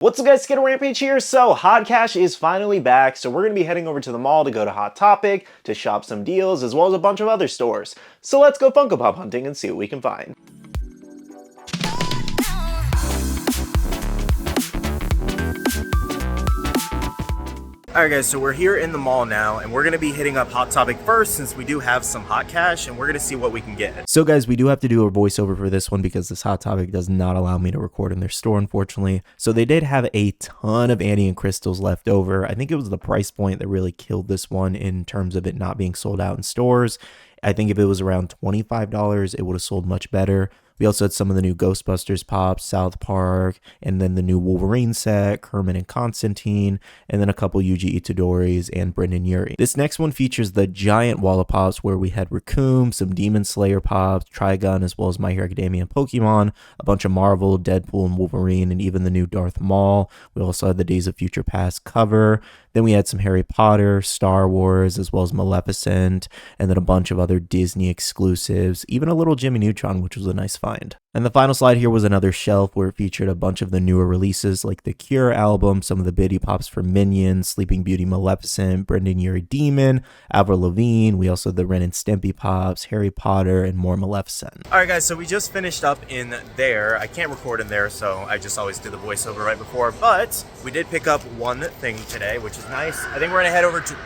What's up guys, SkittleRampage here. So Hot Cash is finally back, so we're going to be heading over to the mall to go to Hot Topic to shop some deals as well as a bunch of other stores. So let's go Funko Pop hunting and see what we can find. Alright guys, so we're here in the mall now, and we're going to be hitting up Hot Topic first since we do have some Hot Cash, and we're going to see what we can get. So guys, we do have to do a voiceover for this one because this Hot Topic does not allow me to record in their store, unfortunately. So they did have a ton of Annie and Crystals left over. I think it was the price point that really killed this one in terms of it not being sold out in stores. I think if it was around $25, it would have sold much better. We also had some of the new Ghostbusters pops, South Park, and then the new Wolverine set, Kermit and Constantine, and then a couple Yuji Itadoris and Brendan Urie. This next one features the giant wall of pops where we had Raccoon, some Demon Slayer pops, Trigun, as well as My Hero Academia and Pokemon, a bunch of Marvel, Deadpool, and Wolverine, and even the new Darth Maul. We also had the Days of Future Past cover. Then we had some Harry Potter, Star Wars, as well as Maleficent, and then a bunch of other Disney exclusives, even a little Jimmy Neutron, which was a nice find. And the final slide here was another shelf where it featured a bunch of the newer releases like the Cure album, some of the Biddy Pops for Minions, Sleeping Beauty Maleficent, Brendan Urie Demon, Avril Lavigne. We also had the Ren and Stimpy Pops, Harry Potter, and more Maleficent. Alright guys, so we just finished up in there. I can't record in there, so I just always do the voiceover right before, but we did pick up one thing today, which is nice. I think we're gonna head over to...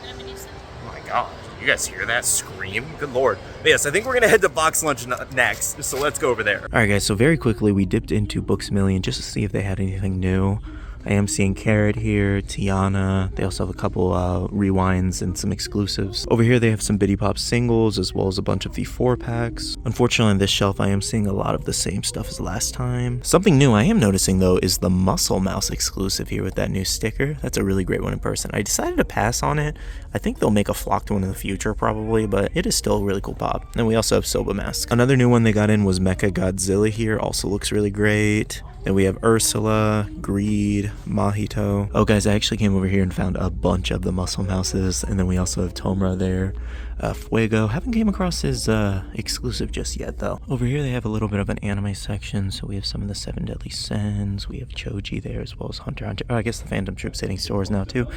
Oh my god. You guys hear that scream? Good lord. But yes, I think we're going to head to Box Lunch next, so let's go over there. Alright guys, so very quickly we dipped into Books A Million just to see if they had anything new. I am seeing Carrot here, Tiana. They also have a couple rewinds and some exclusives. Over here they have some Biddy Pop singles as well as a bunch of the 4-packs. Unfortunately on this shelf I am seeing a lot of the same stuff as last time. Something new I am noticing though is the Muscle Mouse exclusive here with that new sticker. That's a really great one in person. I decided to pass on it. I think they'll make a flocked one in the future probably, but it is still a really cool pop. And we also have Soba Mask. Another new one they got in was Mecha Godzilla here. Also looks really great. Then we have Ursula, Greed, Mahito. Oh guys, I actually came over here and found a bunch of the Muscle Mouses. And then we also have Tomura there. Fuego. Haven't came across his exclusive just yet though. Over here they have a little bit of an anime section. So we have some of the 7 Deadly Sins. We have Choji there as well as Hunter x Hunter. Oh, I guess the Phantom Troop's hitting stores now too.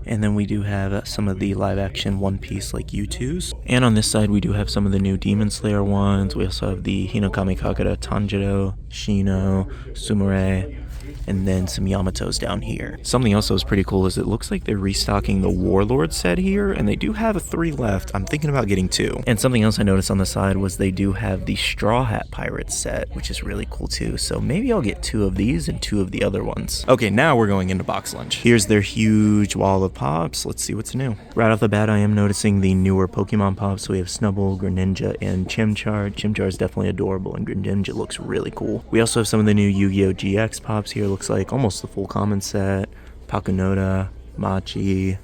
And then we do have some of the live action One Piece like U2s. And on this side we do have some of the new Demon Slayer ones. We also have the Hinokami Kagura Tanjiro, Shino, Sumire, and then some Yamatos down here. Something else that was pretty cool is it looks like they're restocking the Warlord set here, and they do have 3 left. I'm thinking about getting 2. And something else I noticed on the side was they do have the Straw Hat Pirates set, which is really cool too. So maybe I'll get 2 of these and 2 of the other ones. Okay, now we're going into Box Lunch. Here's their huge wall of pops. Let's see what's new. Right off the bat, I am noticing the newer Pokemon pops. So we have Snubbull, Greninja, and Chimchar. Chimchar is definitely adorable, and Greninja looks really cool. We also have some of the new Yu-Gi-Oh! GX pops here. Looks like almost the full common set. Pakunoda, Machi.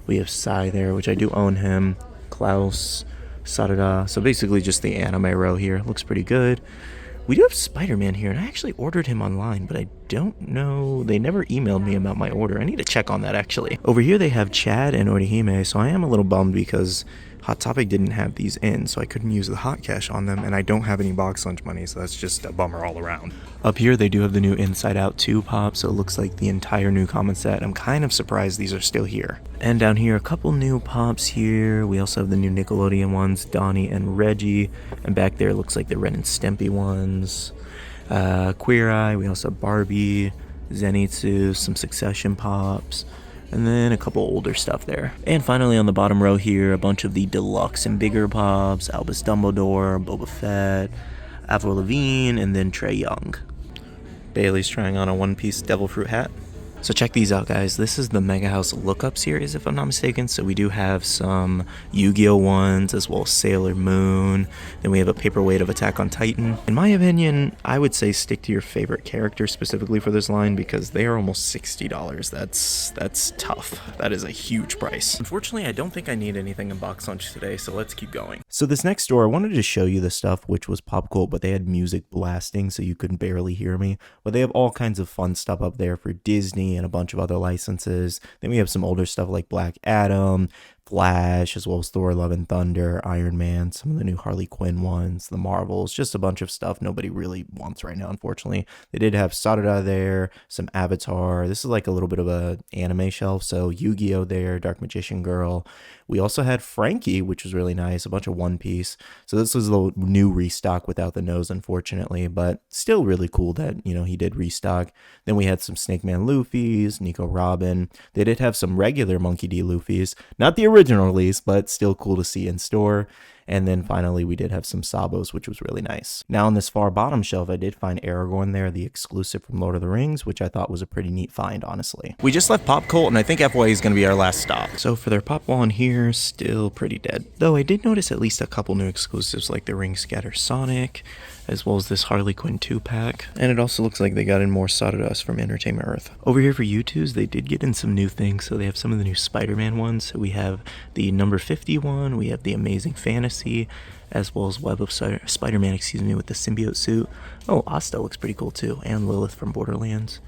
We have Sai there, which I do own him. Klaus, Sarada. So basically just the anime row here. Looks pretty good. We do have Spider-Man here, and I actually ordered him online, but I don't know. They never emailed me about my order. I need to check on that, actually. Over here, they have Chad and Orihime, so I am a little bummed because Hot Topic didn't have these in, so I couldn't use the Hot Cash on them, and I don't have any Box Lunch money, so that's just a bummer all around. Up here, they do have the new Inside Out 2 pop, so it looks like the entire new common set. I'm kind of surprised these are still here. And down here, a couple new pops here. We also have the new Nickelodeon ones, Donnie and Reggie, and back there looks like the Ren and Stimpy ones. Queer Eye, we also have Barbie, Zenitsu, some Succession pops, and then a couple older stuff there. And finally on the bottom row here, a bunch of the deluxe and bigger pops, Albus Dumbledore, Boba Fett, Avril Lavigne, and then Trey Young. Bailey's trying on a One Piece Devil Fruit hat. So check these out, guys. This is the Mega House Lookup series, if I'm not mistaken. So we do have some Yu-Gi-Oh! Ones, as well as Sailor Moon. Then we have a paperweight of Attack on Titan. In my opinion, I would say stick to your favorite character specifically for this line because they are almost $60. That's tough. That is a huge price. Unfortunately, I don't think I need anything in Box Lunch today, so let's keep going. So this next store, I wanted to show you the stuff which was pop cult, but they had music blasting so you could barely hear me. But they have all kinds of fun stuff up there for Disney and a bunch of other licenses. Then we have some older stuff like Black Adam, Flash, as well as Thor, Love and Thunder, Iron Man, some of the new Harley Quinn ones, the Marvels, just a bunch of stuff nobody really wants right now, unfortunately. They did have Sarada there, some Avatar. This is like a little bit of a anime shelf, so Yu-Gi-Oh there, Dark Magician Girl. We also had Frankie, which was really nice, a bunch of One Piece. So this was the new restock without the nose, unfortunately, but still really cool that, you know, he did restock. Then we had some Snake Man Luffy's, Nico Robin. They did have some regular Monkey D. Luffy's, not the original release, but still cool to see in store. And then finally, we did have some Sabos, which was really nice. Now on this far bottom shelf, I did find Aragorn there, the exclusive from Lord of the Rings, which I thought was a pretty neat find, honestly. We just left Pop Cult, and I think FYE is going to be our last stop. So for their Pop Wall in here, still pretty dead. Though I did notice at least a couple new exclusives like the Ring Scatter Sonic, as well as this Harley Quinn 2-pack. And it also looks like they got in more Sawdust from Entertainment Earth. Over here for U2s, they did get in some new things. So they have some of the new Spider-Man ones. So we have the number 50 one, we have the Amazing Fantasy, as well as Web of Spider-Man, with the symbiote suit. Oh, Asta looks pretty cool too, and Lilith from Borderlands.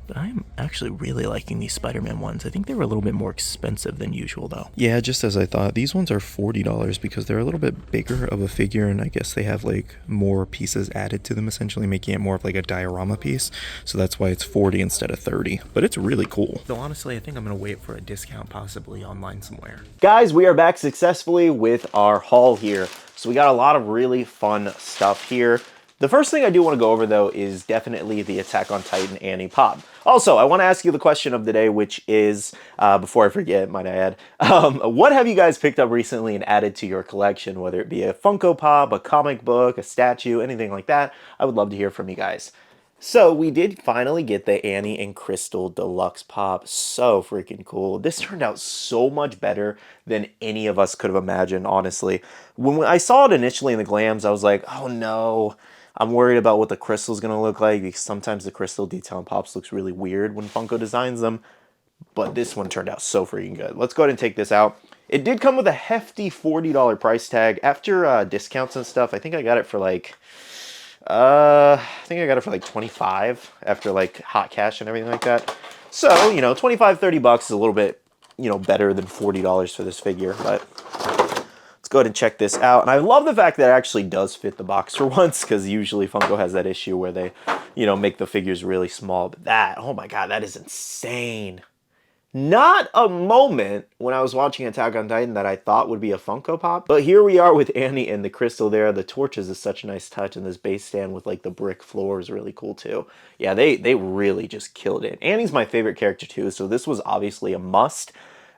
But I'm actually really liking these Spider-Man ones. I think they were a little bit more expensive than usual, though. Yeah, just as I thought. These ones are $40 because they're a little bit bigger of a figure, and I guess they have, like, more pieces added to them, essentially, making it more of, like, a diorama piece. So that's why it's 40 instead of 30. But it's really cool. Though, honestly, I think I'm going to wait for a discount, possibly online somewhere. Guys, we are back successfully with our haul here. So we got a lot of really fun stuff here. The first thing I do want to go over, though, is definitely the Attack on Titan Annie Pop. Also, I want to ask you the question of the day, which is, before I forget, might I add, what have you guys picked up recently and added to your collection, whether it be a Funko Pop, a comic book, a statue, anything like that? I would love to hear from you guys. So we did finally get the Annie and Crystal Deluxe Pop. So freaking cool. This turned out so much better than any of us could have imagined, honestly. When I saw it initially in the glams, I was like, oh no. I'm worried about what the crystal's going to look like because sometimes the crystal detail on Pops looks really weird when Funko designs them. But this one turned out so freaking good. Let's go ahead and take this out. It did come with a hefty $40 price tag. After discounts and stuff, I think I got it for like... I think I got it for like 25 after like hot cash and everything like that. So, you know, 25, 30 bucks is a little bit, you know, better than $40 for this figure, but... Let's go ahead and check this out. And I love the fact that it actually does fit the box for once, because usually Funko has that issue where they, you know, make the figures really small. But that, oh my god, that is insane. Not a moment when I was watching Attack on Titan that I thought would be a Funko Pop. But here we are with Annie and the crystal there. The torches is such a nice touch, and this base stand with like the brick floor is really cool too. Yeah, they really just killed it. Annie's my favorite character too, so this was obviously a must.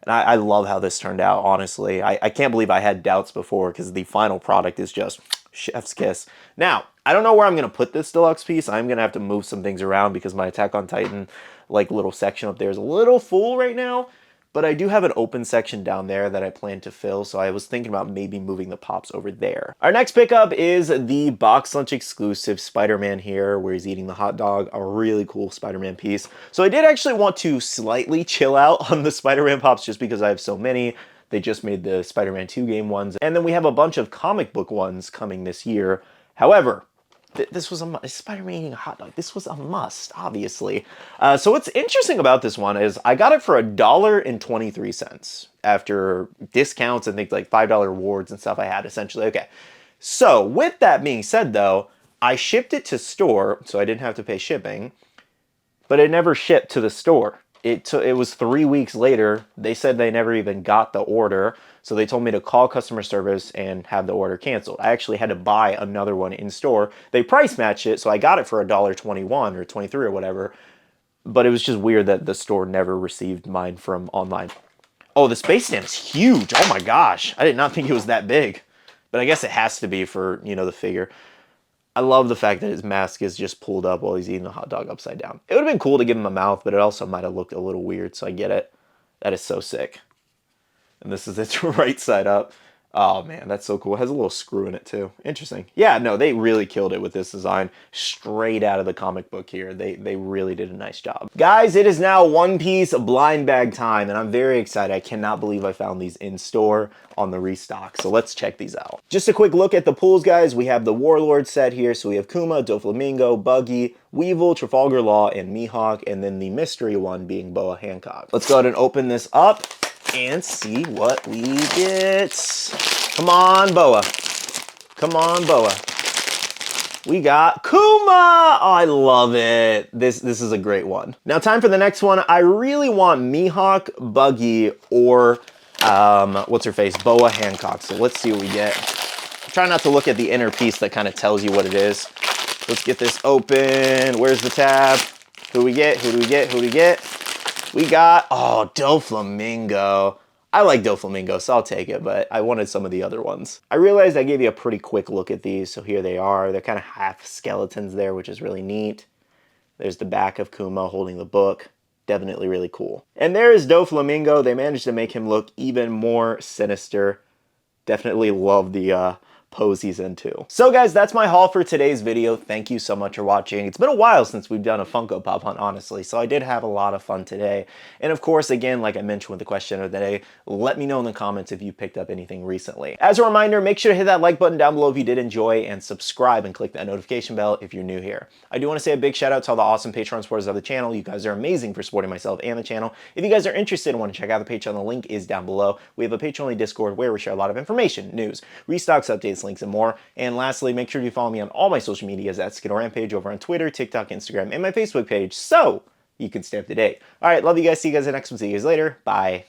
And I love how this turned out, honestly. I can't believe I had doubts before because the final product is just chef's kiss. Now, I don't know where I'm going to put this deluxe piece. I'm going to have to move some things around because my Attack on Titan like little section up there is a little full right now. But I do have an open section down there that I plan to fill, so I was thinking about maybe moving the Pops over there. Our next pickup is the Box Lunch exclusive Spider-Man here, where he's eating the hot dog, a really cool Spider-Man piece. So I did actually want to slightly chill out on the Spider-Man Pops just because I have so many. They just made the Spider-Man 2 game ones, and then we have a bunch of comic book ones coming this year. However, this was a Spider-Man eating a hot dog. This was a must, obviously. So what's interesting about this one is I got it for $1.23 after discounts and things like $5 rewards and stuff I had, essentially. Okay, so with that being said, though, I shipped it to store, so I didn't have to pay shipping, but it never shipped to the store. It was 3 weeks later. They said they never even got the order, so they told me to call customer service and have the order canceled. I actually had to buy another one in store. They price matched it, so I got it for $1.21 or 23 or whatever, but it was just weird that the store never received mine from online. Oh, the space stand is huge. Oh my gosh. I did not think it was that big, but I guess it has to be for, you know, the figure. I love the fact that his mask is just pulled up while he's eating the hot dog upside down. It would have been cool to give him a mouth, but it also might have looked a little weird, so I get it. That is so sick. And this is its right side up. Oh man, that's so cool. It has a little screw in it too. Interesting. Yeah, no, they really killed it with this design. Straight out of the comic book here. They really did a nice job. Guys, it is now One Piece blind bag time, and I'm very excited. I cannot believe I found these in store on the restock. So let's check these out. Just a quick look at the pools, guys. We have the Warlord set here. So we have Kuma, Doflamingo, Buggy, Weevil, Trafalgar Law, and Mihawk, and then the mystery one being Boa Hancock. Let's go ahead and open this up. and see what we get. Come on, Boa. Come on, Boa. We got Kuma! Oh, I love it. This is a great one. Now, time for the next one. I really want Mihawk, Buggy, or what's her face? Boa Hancock. So let's see what we get. Try not to look at the inner piece that kind of tells you what it is. Let's get this open. Where's the tab? Who we get? Who do we get? Who do we get? We got, oh, Doflamingo. I like Doflamingo, so I'll take it, but I wanted some of the other ones. I realized I gave you a pretty quick look at these, so here they are. They're kind of half skeletons there, which is really neat. There's the back of Kuma holding the book. Definitely really cool. And there is Doflamingo. They managed to make him look even more sinister. Definitely love the pose he's into. So guys, that's my haul for today's video. Thank you so much for watching. It's been a while since we've done a Funko Pop hunt, honestly, so I did have a lot of fun today. And of course, again, like I mentioned with the question of the day, let me know in the comments if you picked up anything recently. As a reminder, make sure to hit that like button down below if you did enjoy, and subscribe and click that notification bell if you're new here. I do want to say a big shout out to all the awesome Patreon supporters of the channel. You guys are amazing for supporting myself and the channel. If you guys are interested and want to check out the Patreon, the link is down below. We have a Patreon-only Discord where we share a lot of information, news, restocks, updates, links, and more. And lastly, make sure you follow me on all my social medias at SkittleRampage over on Twitter, TikTok, Instagram, and my Facebook page so you can stay up to date. All right, love you guys. See you guys in the next one. See you guys later. Bye.